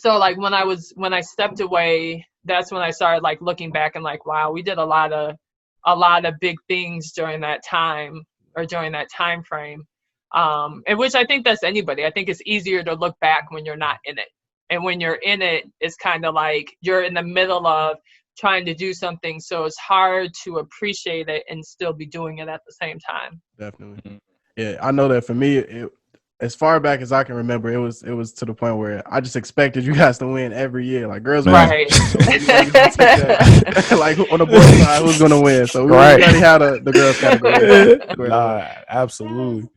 So like when I stepped away, that's when I started like looking back and like, wow, we did a lot of big things during that time or during that time frame. And which I think that's anybody. I think it's easier to look back when you're not in it. And when you're in it, it's kind of like you're in the middle of trying to do something. So it's hard to appreciate it and still be doing it at the same time. Definitely. Yeah, I know that for me, as far back as I can remember, it was to the point where I just expected you guys to win every year. Like girls, right? Like on the boys' side, who's gonna win? So we already had the girls category. Nah, absolutely.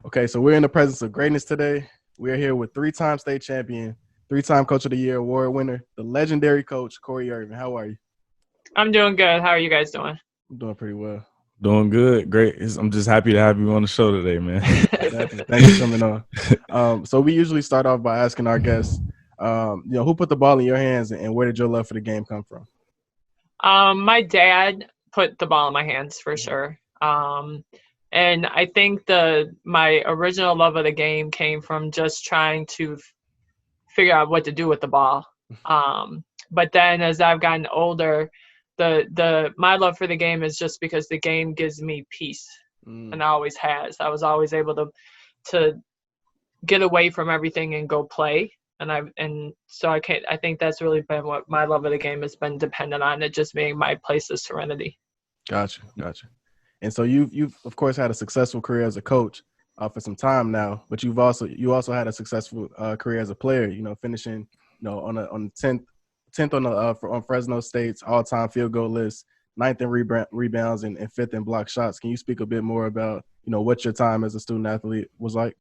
Okay, so we're in the presence of greatness today. We're here with 3-time state champion, 3-time Coach of the Year award winner, the legendary coach, Corry Irvin. How are you? I'm doing good. How are you guys doing? I'm doing pretty well. Doing good. Great. I'm just happy to have you on the show today, man. Thanks for coming on. So we usually start off by asking our guests, who put the ball in your hands and where did your love for the game come from? My dad put the ball in my hands for sure. And I think my original love of the game came from just trying to figure out what to do with the ball. But then as I've gotten older, my love for the game is just because the game gives me peace, and always has. I was always able to get away from everything and go play. So I think that's really been what my love of the game has been dependent on, it just being my place of serenity. Gotcha. And so you've of course had a successful career as a coach for some time now, but you also had a successful career as a player. Finishing on 10th on Fresno State's all-time field goal list, 9th in rebounds and 5th in block shots. Can you speak a bit more about what your time as a student athlete was like?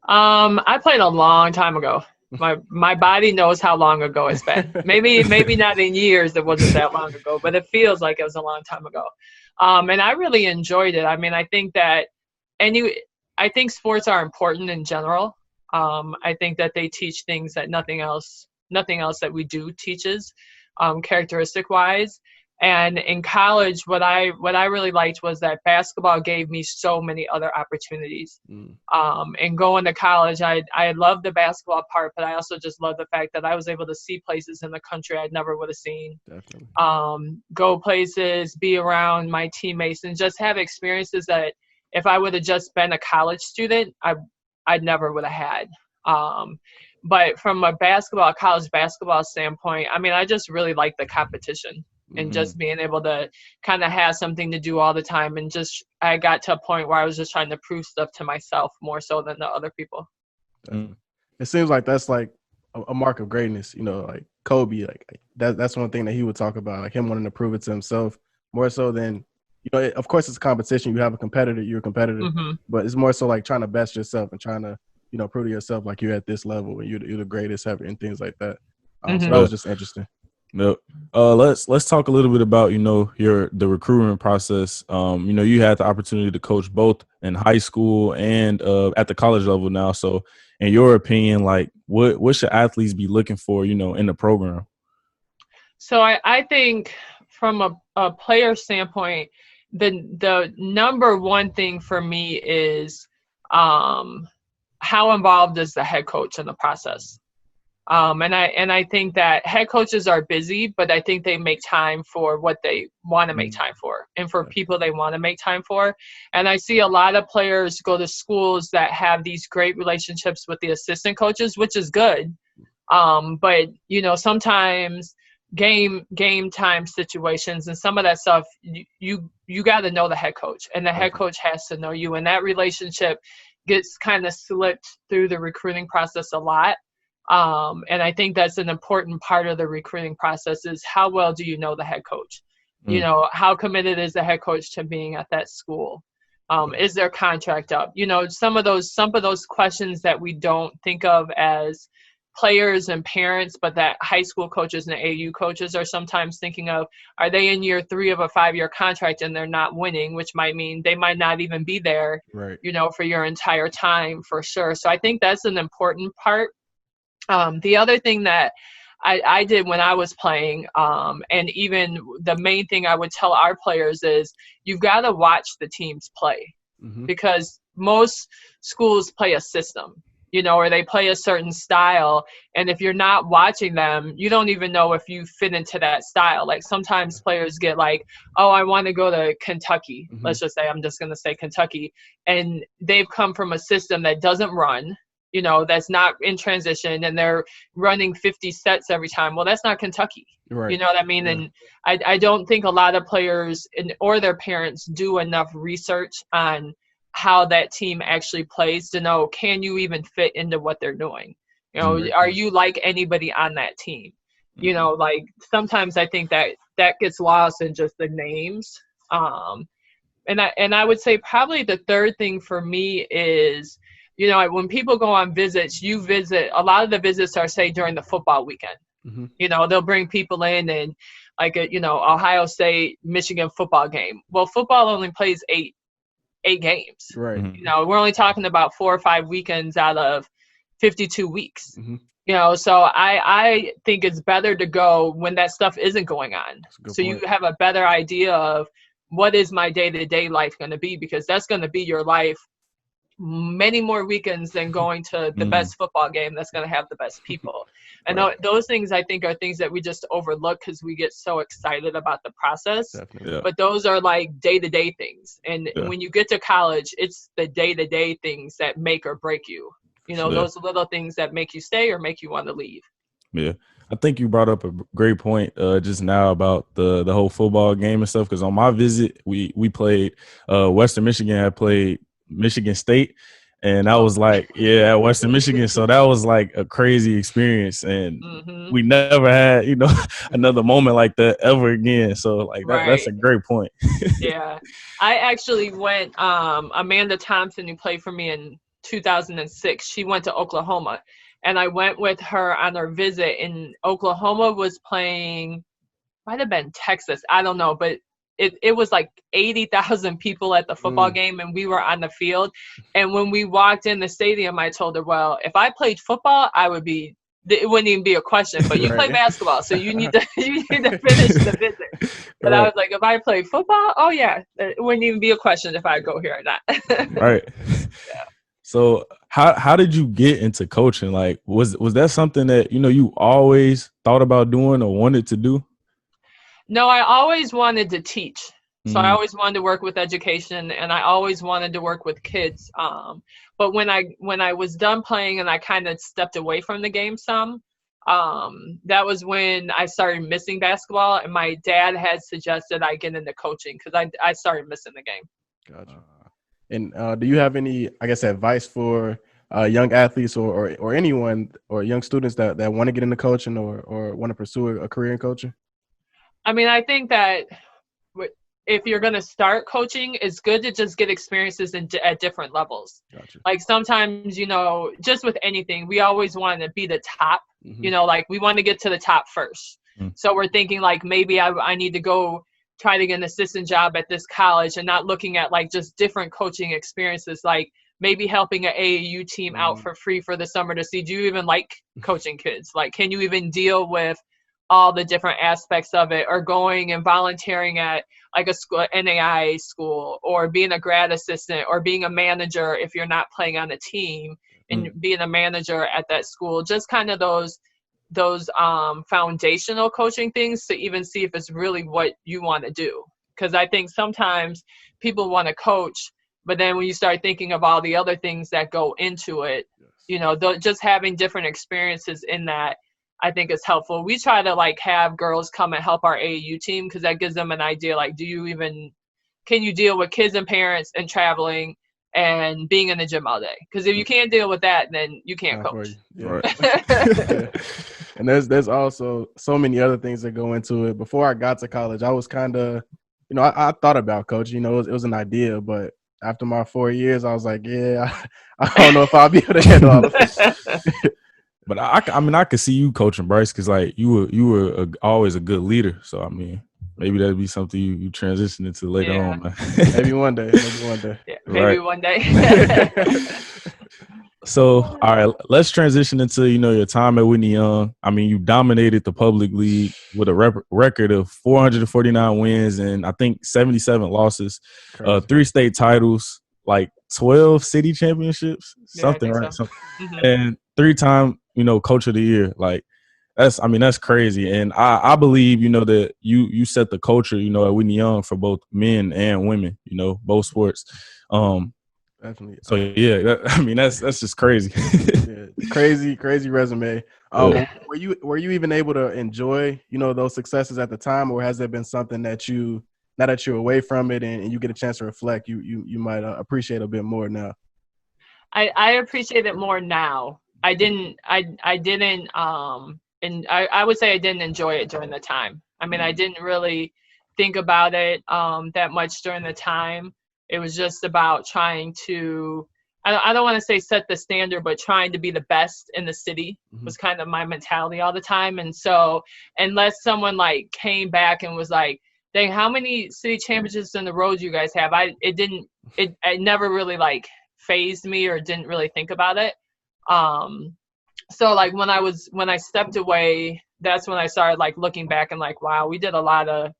I played a long time ago. My body knows how long ago it's been. Maybe not in years. It wasn't that long ago, but it feels like it was a long time ago. And I really enjoyed it. I mean, I think that I think sports are important in general. I think that they teach things that nothing else that we do teaches, characteristic wise. And in college, what I really liked was that basketball gave me so many other opportunities. And going to college, I loved the basketball part, but I also just loved the fact that I was able to see places in the country I never would have seen. Definitely. Go places, be around my teammates, and just have experiences that if I would have just been a college student, I never would have had. But from a college basketball standpoint, I mean, I just really like the competition. And just being able to kind of have something to do all the time. And I got to a point where I was just trying to prove stuff to myself more so than the other people. It seems like that's like a mark of greatness, like Kobe, like that's one thing that he would talk about, like him wanting to prove it to himself more so than, of course it's a competition. You have a competitor, you're a competitor, but it's more so like trying to best yourself and trying to, prove to yourself like you're at this level and you're the greatest ever and things like that. So that was just interesting. Yep. Let's talk a little bit about the recruitment process. You had the opportunity to coach both in high school and at the college level now. So, in your opinion, like what should athletes be looking for, in the program? So I think from a player standpoint, the number one thing for me is how involved is the head coach in the process. And I think that head coaches are busy, but I think they make time for what they want to make time for and for people they want to make time for. And I see a lot of players go to schools that have these great relationships with the assistant coaches, which is good. But sometimes game time situations and some of that stuff, you got to know the head coach, and the head coach has to know you. And that relationship gets kind of slipped through the recruiting process a lot. And I think that's an important part of the recruiting process is how well do you know the head coach? How committed is the head coach to being at that school? Is their contract up? Some of those questions that we don't think of as players and parents, but that high school coaches and AAU coaches are sometimes thinking of, are they in year 3 of a 5-year contract and they're not winning, which might mean they might not even be there, right. for your entire time, for sure. So I think that's an important part. The other thing that I did when I was playing, and even the main thing I would tell our players is you've got to watch the teams play, because most schools play a system, or they play a certain style. And if you're not watching them, you don't even know if you fit into that style. Like sometimes players get like, oh, I want to go to Kentucky. Let's just say, I'm just going to say Kentucky. And they've come from a system that doesn't run, that's not in transition, and they're running 50 sets every time. Well, that's not Kentucky. Right. You know what I mean? Yeah. And I don't think a lot of players or their parents do enough research on how that team actually plays to know, can you even fit into what they're doing? Are you like anybody on that team? Like sometimes I think that gets lost in just the names. And I would say probably the third thing for me is, when people go on visits, a lot of the visits are, say, during the football weekend. They'll bring people in and like Ohio State, Michigan football game. Well, football only plays eight games. Right. We're only talking about 4 or 5 weekends out of 52 weeks. So I think it's better to go when that stuff isn't going on. So you have a better idea of what is my day-to-day life going to be, because that's going to be your life many more weekends than going to the best football game that's going to have the best people. And those things, I think, are things that we just overlook because we get so excited about the process. Definitely. Yeah. But those are like day-to-day things. And when you get to college, it's the day-to-day things that make or break you. Those little things that make you stay or make you want to leave. Yeah. I think you brought up a great point just now about the whole football game and stuff, because on my visit, we played Western Michigan had played Michigan State, and that was like, at Western Michigan. So that was like a crazy experience, and we never had, another moment like that ever again. So like that's a great point. Yeah. I actually went, Amanda Thompson, who played for me in 2006, she went to Oklahoma, and I went with her on her visit. In Oklahoma was playing, might have been Texas, I don't know, but it was like 80,000 people at the football game, and we were on the field. And when we walked in the stadium, I told her, well, if I played football, it wouldn't even be a question, but you play basketball, so you need to finish the visit. But I was like, if I play football, oh yeah, it wouldn't even be a question if I go here or not. Right. Yeah. So how did you get into coaching? Like, was that something that, you always thought about doing or wanted to do? No, I always wanted to teach. So I always wanted to work with education, and I always wanted to work with kids. But when I was done playing and I kind of stepped away from the game some, that was when I started missing basketball, and my dad had suggested I get into coaching because I started missing the game. Gotcha. And do you have any, I guess, advice for young athletes or anyone or young students that want to get into coaching or want to pursue a career in coaching? I mean, I think that if you're going to start coaching, it's good to just get experiences at different levels. Gotcha. Like sometimes, just with anything, we always want to be the top, like we want to get to the top first. So we're thinking like, maybe I need to go try to get an assistant job at this college, and not looking at like just different coaching experiences, like maybe helping an AAU team out for free for the summer to see, do you even like coaching kids? Like, can you even deal with all the different aspects of it, or going and volunteering at like a school, NAIA school, or being a grad assistant, or being a manager if you're not playing on a team, and being a manager at that school. Just kind of those foundational coaching things to even see if it's really what you want to do. Because I think sometimes people want to coach, but then when you start thinking of all the other things that go into it, just having different experiences in that, I think is helpful. We try to like have girls come and help our AAU team, because that gives them an idea, like, can you deal with kids and parents and traveling and being in the gym all day? Because if you can't deal with that, then you can't coach. Right. And there's also so many other things that go into it. Before I got to college, I was kind of, I thought about coaching. It was an idea, but after my 4 years, I was like, I don't know if I'll be able to handle all of it. But I mean, I could see you coaching Bryce because like you were always a good leader. So I mean, maybe that'd be something you transition into later on, man. Maybe one day. Maybe one day. Yeah, maybe one day. So, all right, let's transition into, your time at Whitney Young. I mean, you dominated the public league with a record of 449 wins and I think 77 losses, 3 state titles, like 12 city championships, something, right? So. And 3-time, coach of the year. Like, that's crazy. And I believe, that you set the culture, at Whitney Young for both men and women, both sports. Definitely. So yeah, that's just crazy. Crazy resume. Were you even able to enjoy, those successes at the time, or has there been something that now that you're away from it and you get a chance to reflect, you might appreciate a bit more now? I appreciate it more now. I didn't and I would say I didn't enjoy it during the time. I mean, I didn't really think about it that much during the time. It was just about trying to, I don't want to say set the standard, but trying to be the best in the city was kind of my mentality all the time. And so unless someone like came back and was like, dang, how many city championships in the road you guys have? It never really like fazed me or didn't really think about it. So like when I stepped away, that's when I started like looking back and like, wow, we did a lot of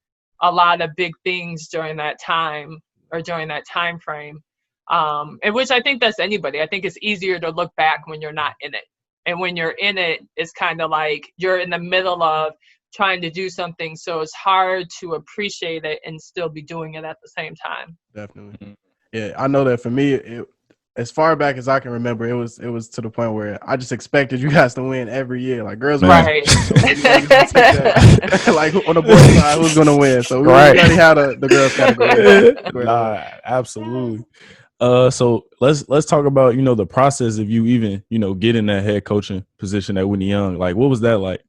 big things during that time. Or during that time frame, and which I think that's anybody. I think it's easier to look back when you're not in it, and when you're in it, it's kind of like you're in the middle of trying to do something, so it's hard to appreciate it and still be doing it at the same time. Definitely, yeah. I know that for me, as far back as I can remember, it was to the point where I just expected you guys to win every year. Like girls, right? Like on the boys' side, who's gonna win? So we already had the girls category. Nah, absolutely. So let's talk about the process of you even getting that head coaching position at Whitney Young. Like, what was that like?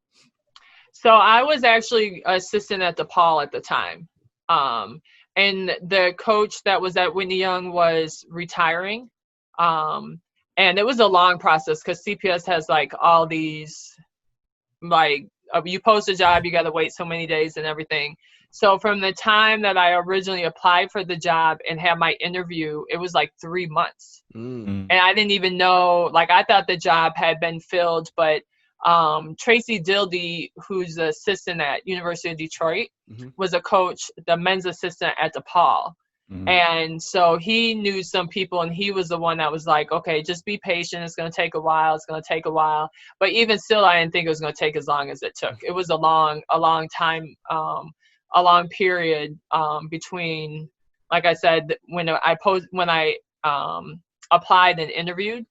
So I was actually assistant at DePaul at the time, and the coach that was at Whitney Young was retiring. And it was a long process because CPS has like all these, like you post a job, you got to wait so many days and everything. So from the time that I originally applied for the job and had my interview, it was like 3 months. And I didn't even know, like I thought the job had been filled, but Tracy Dildy, who's the assistant at University of Detroit, was a coach, the men's assistant at DePaul. And so he knew some people, and he was the one that was like, okay, just be patient. It's going to take a while. But even still, I didn't think it was going to take as long as it took. It was a long time, a long period between, like I said, when I applied and interviewed.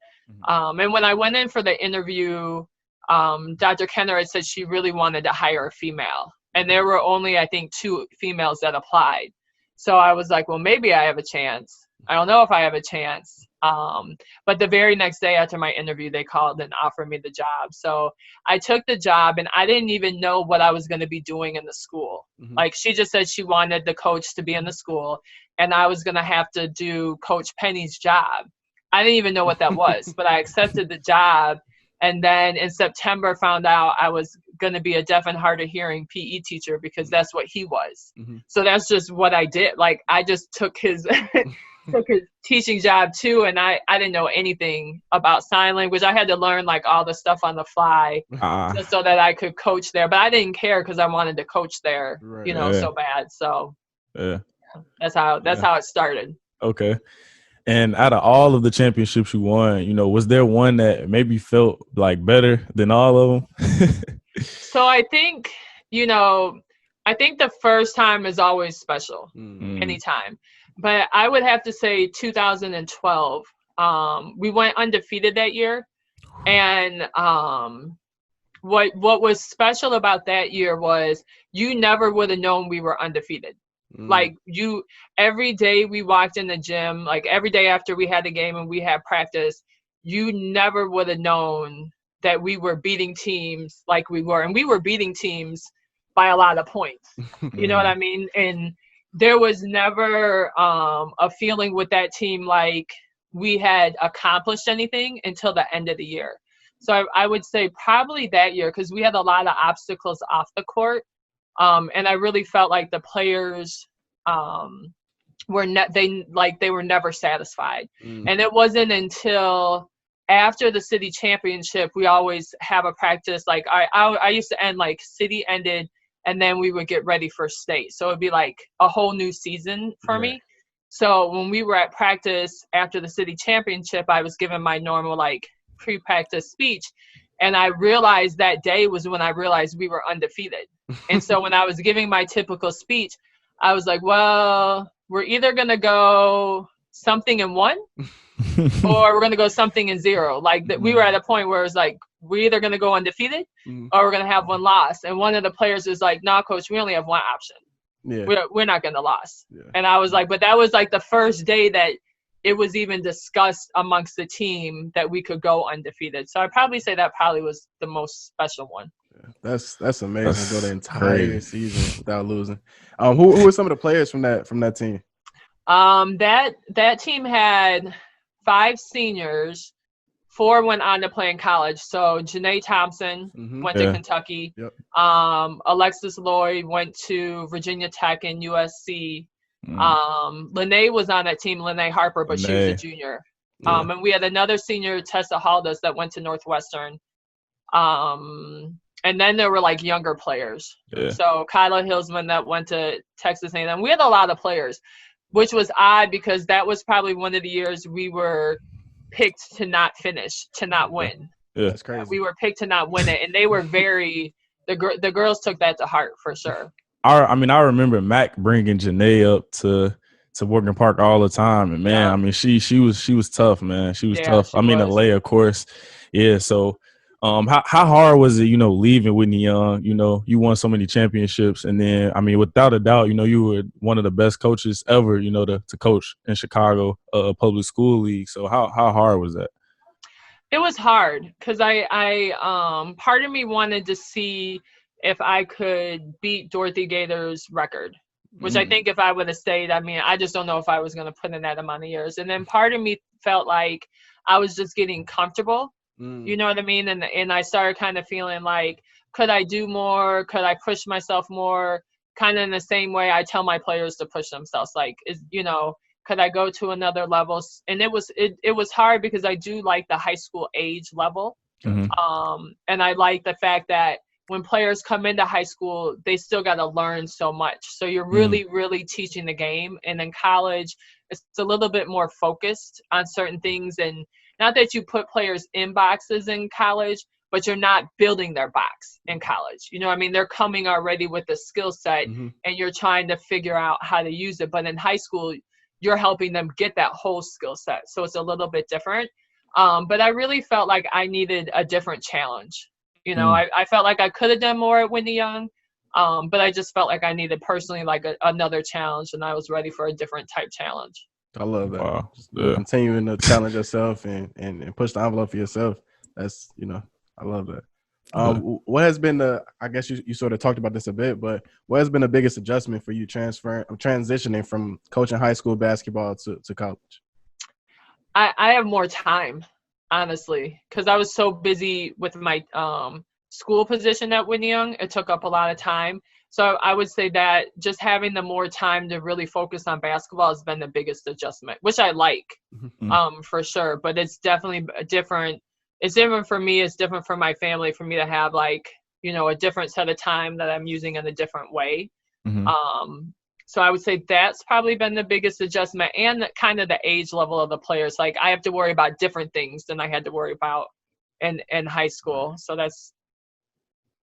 And when I went in for the interview, Dr. Kenner had said she really wanted to hire a female. And there were only, I think, 2 females that applied. So I was like, well, maybe I have a chance. I don't know if I have a chance. But the very next day after my interview, they called and offered me the job. So I took the job, and I didn't even know what I was going to be doing in the school. Like she just said she wanted the coach to be in the school, and I was going to have to do Coach Penny's job. I didn't even know what that was, but I accepted the job. And then in September, found out I was going to be a deaf and hard of hearing PE teacher because that's what he was. So that's just what I did. Like I just took his teaching job too, and I didn't know anything about sign language. I had to learn like all the stuff on the fly just so that I could coach there. But I didn't care because I wanted to coach there, so bad. So that's how it started. Okay. And out of all of the championships you won, was there one that maybe felt like better than all of them? So I think, the first time is always special, anytime. But I would have to say 2012, we went undefeated that year. And what was special about that year was you never would have known we were undefeated. Like every day we walked in the gym, like every day after we had the game and we had practice, you never would have known that we were beating teams like we were. And we were beating teams by a lot of points. You know what I mean? And there was never a feeling with that team like we had accomplished anything until the end of the year. So I would say probably that year, because we had a lot of obstacles off the court. And I really felt like the players they were never satisfied. And it wasn't until after the city championship, we always have a practice. Like I used to end like city ended, and then we would get ready for state. So it'd be like a whole new season for me. So when we were at practice after the city championship, I was given my normal like pre-practice speech. And I realized that day was when I realized we were undefeated. And so when I was giving my typical speech, I was like, well, we're either going to go something in 1 or we're going to go something in 0. Like that, we were at a point where it was like, we're either going to go undefeated or we're going to have 1 loss. And one of the players was like, nah, coach, we only have 1 option. We're not going to lose. And I was like, but that was like the first day that it was even discussed amongst the team that we could go undefeated. So I'd probably say that probably was the most special one. That's amazing. Go the entire season without losing. Who were some of the players from that team? That team had 5 seniors. 4 went on to play in college. So Janae Thompson went to Kentucky. Alexis Lloyd went to Virginia Tech and USC. Lene was on that team, Lene Harper, but she was a junior. And we had another senior, Tessa Haldas, that went to Northwestern. And then there were like younger players. So Kyla Hillsman that went to Texas A&M. We had a lot of players, which was odd because that was probably one of the years we were picked to not finish, to not win. That's crazy. We were picked to not win it, and they were the girls took that to heart for sure. I remember Mac bringing Janae up to Morgan Park all the time, and man, I mean, she was tough, man. She was tough. Alea, of course, So, how hard was it, leaving Whitney Young? You won so many championships, and then, I mean, without a doubt, you were one of the best coaches ever, to coach in Chicago, public school league. So, how hard was that? It was hard because I part of me wanted to see if I could beat Dorothy Gator's record, which I think if I would have stayed, I mean, I just don't know if I was going to put in that amount of years. And then part of me felt like I was just getting comfortable, you know what I mean? And I started kind of feeling like, could I do more? Could I push myself more? Kind of in the same way I tell my players to push themselves, like, could I go to another level? And it was hard because I do like the high school age level. And I like the fact that when players come into high school, they still got to learn so much. So you're really, really teaching the game. And in college, it's a little bit more focused on certain things. And not that you put players in boxes in college, but you're not building their box in college. You know what I mean? They're coming already with a skill set and you're trying to figure out how to use it. But in high school, you're helping them get that whole skill set. So it's a little bit different. But I really felt like I needed a different challenge. I felt like I could have done more at Whitney Young, but I just felt like I needed personally like another challenge, and I was ready for a different type challenge. I love that. Wow. Continuing to challenge yourself and push the envelope for yourself. That's, I love that. What has been I guess you sort of talked about this a bit, but what has been the biggest adjustment for you transitioning from coaching high school basketball to college? I have more time. Honestly, because I was so busy with my school position at Whitney Young, it took up a lot of time. So I would say that just having the more time to really focus on basketball has been the biggest adjustment, which I like for sure. But it's definitely different. It's different for me. It's different for my family, for me to have like, a different set of time that I'm using in a different way. So I would say that's probably been the biggest adjustment, and kind of the age level of the players. Like I have to worry about different things than I had to worry about in high school. So that's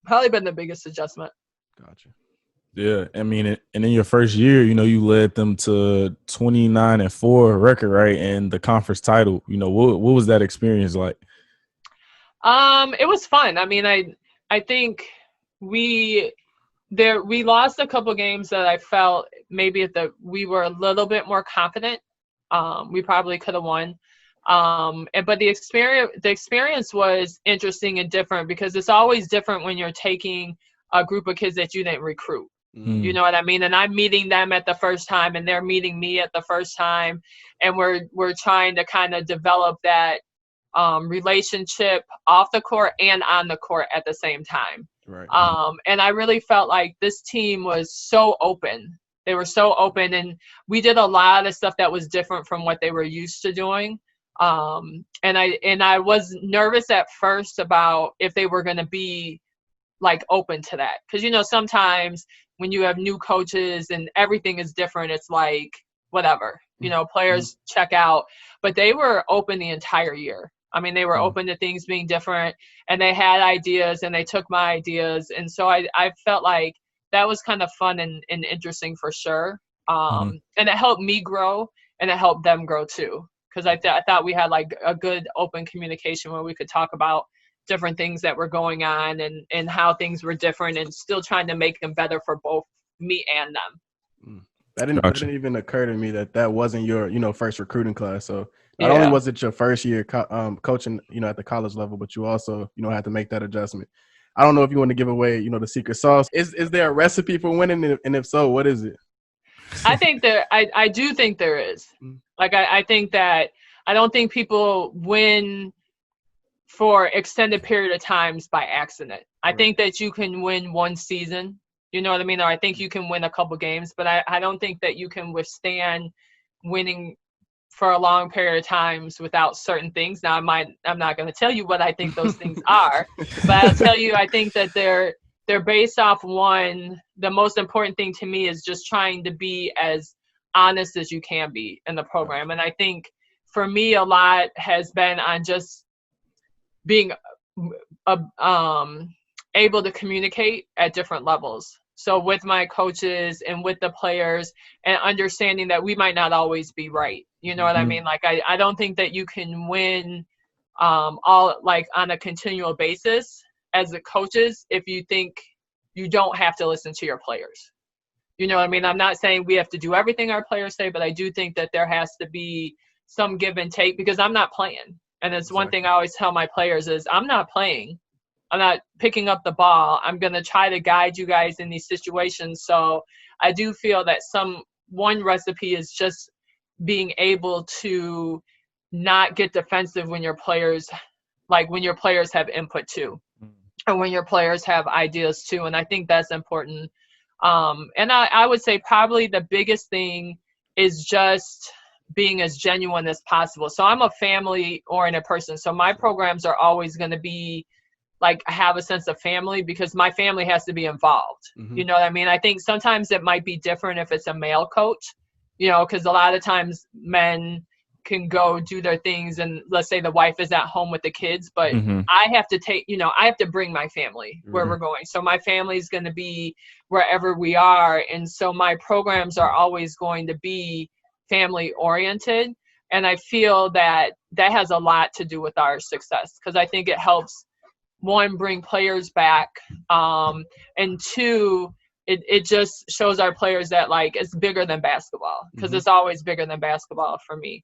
probably been the biggest adjustment. Gotcha. Yeah, I mean, and in your first year, you led them to 29-4 record, right, and the conference title. What was that experience like? It was fun. I mean, I think we lost a couple games that I felt maybe we were a little bit more confident. We probably could have won. But the experience was interesting and different because it's always different when you're taking a group of kids that you didn't recruit. You know what I mean? And I'm meeting them at the first time and they're meeting me at the first time. And we're trying to kind of develop that relationship off the court and on the court at the same time. Right. And I really felt like this team was so open. They were so open, and we did a lot of stuff that was different from what they were used to doing. And I was nervous at first about if they were going to be like open to that. Because, you know, sometimes when you have new coaches and everything is different, it's like, whatever, you know, players check out. But they were open the entire year. I mean, they were open to things being different, and they had ideas, and they took my ideas. And so I felt like that was kind of fun and interesting for sure. And it helped me grow, and it helped them grow too. Because I thought we had like a good open communication where we could talk about different things that were going on and how things were different, and still trying to make them better for both me and them. That didn't even occur to me that wasn't your, you know, first recruiting class. So not only was it your first year coaching, you know, at the college level, but you also, you know, had to make that adjustment. I don't know if you want to give away, you know, the secret sauce. Is there a recipe for winning? And if so, what is it? I think I do think there is. Like, I think that I don't think people win for extended period of times by accident. I think that you can win one season, you know what I mean? Or I think you can win a couple games, but I don't think that you can withstand winning for a long period of times without certain things. Now, I'm not going to tell you what I think those things are, but I'll tell you, I think that they're based off one. The most important thing to me is just trying to be as honest as you can be in the program. And I think for me, a lot has been on just being able to communicate at different levels. So with my coaches and with the players, and understanding that we might not always be right. You know what I mean? Like, I don't think that you can win all like on a continual basis as the coaches if you think you don't have to listen to your players. You know what I mean? I'm not saying we have to do everything our players say, but I do think that there has to be some give and take, because I'm not playing. And it's one thing I always tell my players is I'm not playing. I'm not picking up the ball. I'm going to try to guide you guys in these situations. So I do feel that one recipe is just being able to not get defensive when your players have input too, and when your players have ideas too. And I think that's important. And I would say probably the biggest thing is just being as genuine as possible. So I'm a family-oriented person. So my programs are always going to be like have a sense of family, because my family has to be involved. You know what I mean? I think sometimes it might be different if it's a male coach, you know, because a lot of times men can go do their things, and let's say the wife is at home with the kids, but I have to bring my family where we're going. So my family is going to be wherever we are. And so my programs are always going to be family oriented. And I feel that has a lot to do with our success, because I think it helps, one, bring players back, and two, it just shows our players that like it's bigger than basketball, because it's always bigger than basketball for me.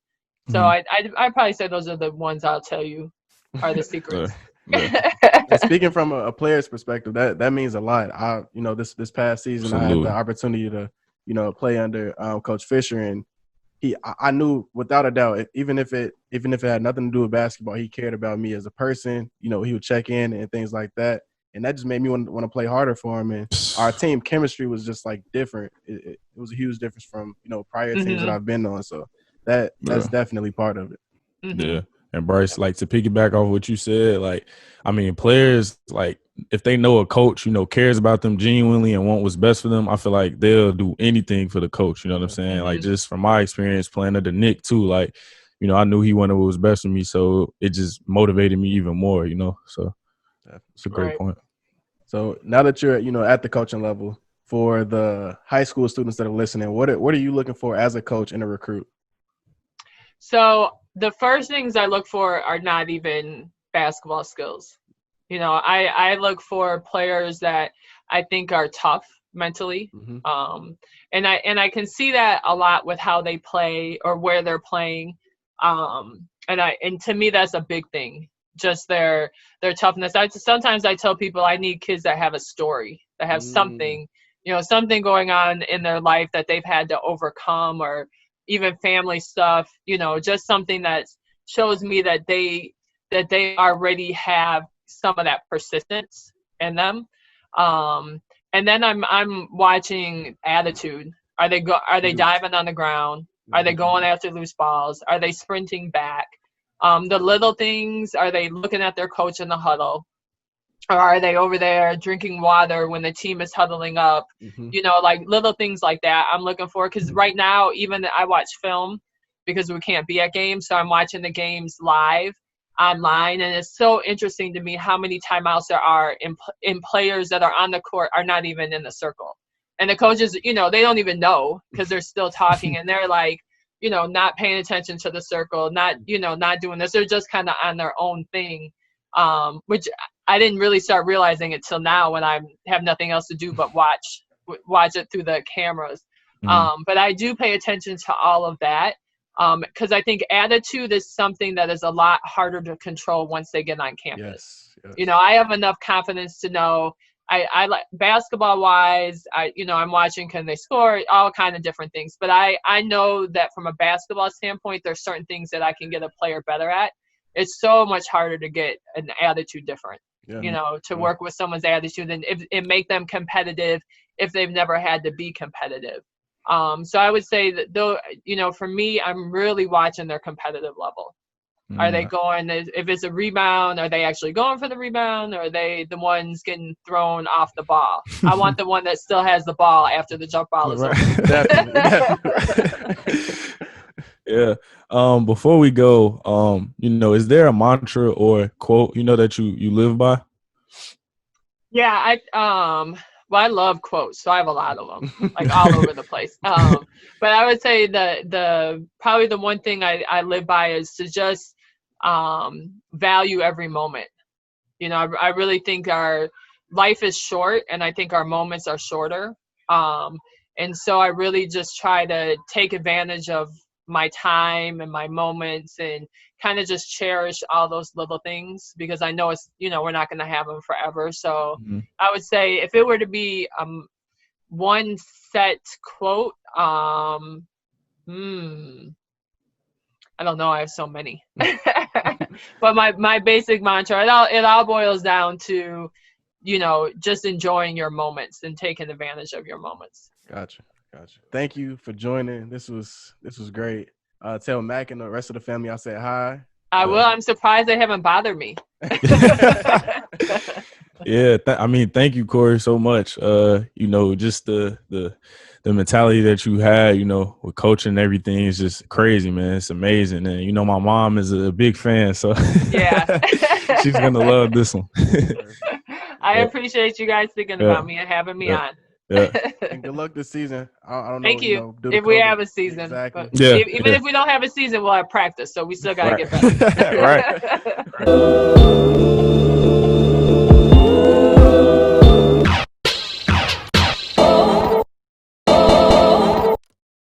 So I'd probably say those are the ones I'll tell you are the secrets. Speaking from a player's perspective, that means a lot. This past season, I had the opportunity to, you know, play under Coach Fisher, and I knew without a doubt, even if it had nothing to do with basketball, he cared about me as a person. You know, he would check in and things like that, and that just made me want to play harder for him. And our team chemistry was just like different. It was a huge difference from, you know, prior teams that I've been on. So that's definitely part of it. Yeah. And Bryce, like, to piggyback off what you said, like, I mean, players, like, if they know a coach, you know, cares about them genuinely and want what's best for them, I feel like they'll do anything for the coach. You know what I'm saying? Like, just from my experience playing under Nick too, like, you know, I knew he wanted what was best for me, so it just motivated me even more, you know. So it's a great point. So now that you're, you know, at the coaching level, for the high school students that are listening, what are you looking for as a coach and a recruit? So the first things I look for are not even basketball skills. You know, I look for players that I think are tough mentally. And I can see that a lot with how they play or where they're playing. And to me, that's a big thing. Just their toughness. Sometimes I tell people I need kids that have a story, that have something, you know, something going on in their life that they've had to overcome, or even family stuff, you know, just something that shows me that they that they already have some of that persistence in them. And then I'm watching attitude. Are they diving on the ground? Are they going after loose balls? Are they sprinting back? The little things, are they looking at their coach in the huddle? Or are they over there drinking water when the team is huddling up? You know, like little things like that I'm looking for. Because right now, even I watch film because we can't be at games. So I'm watching the games live online. And it's so interesting to me how many timeouts there are in players that are on the court are not even in the circle. And the coaches, you know, they don't even know because they're still talking. And they're like, you know, not paying attention to the circle, not doing this. They're just kind of on their own thing, which I didn't really start realizing it till now when I have nothing else to do but watch it through the cameras. But I do pay attention to all of that because I think attitude is something that is a lot harder to control once they get on campus. Yes. You know, I have enough confidence to know I like basketball wise, I'm watching, can they score, all kind of different things. But I know that from a basketball standpoint, there's certain things that I can get a player better at. It's so much harder to get an attitude different, to work with someone's attitude and it make them competitive if they've never had to be competitive. So I would say that though, for me, I'm really watching their competitive level. Are they going, if it's a rebound, are they actually going for the rebound? Or are they the ones getting thrown off the ball? I want the one that still has the ball after the jump ball is over. Definitely. Yeah. Before we go, is there a mantra or quote, that you live by? Yeah, I love quotes, so I have a lot of them, like all over the place. But I would say probably the one thing I live by is to just value every moment. I really think our life is short, and I think our moments are shorter. And so I really just try to take advantage of my time and my moments and kind of just cherish all those little things because I know it's, we're not going to have them forever. So I would say if it were to be one set quote, I don't know. I have so many, but my basic mantra, it all boils down to, just enjoying your moments and taking advantage of your moments. Gotcha. Thank you for joining. This was great. Tell Mac and the rest of the family I said hi. I will. I'm surprised they haven't bothered me. Yeah. Thank you, Corry, so much. Just the mentality that you had, with coaching and everything is just crazy, man. It's amazing. And, my mom is a big fan, so yeah, she's going to love this one. I appreciate you guys thinking about me and having me on. Yeah. And good luck this season. I don't know. Thank you. If we have a season. Exactly. Even if we don't have a season, we'll have practice. So we still got to get better. Right.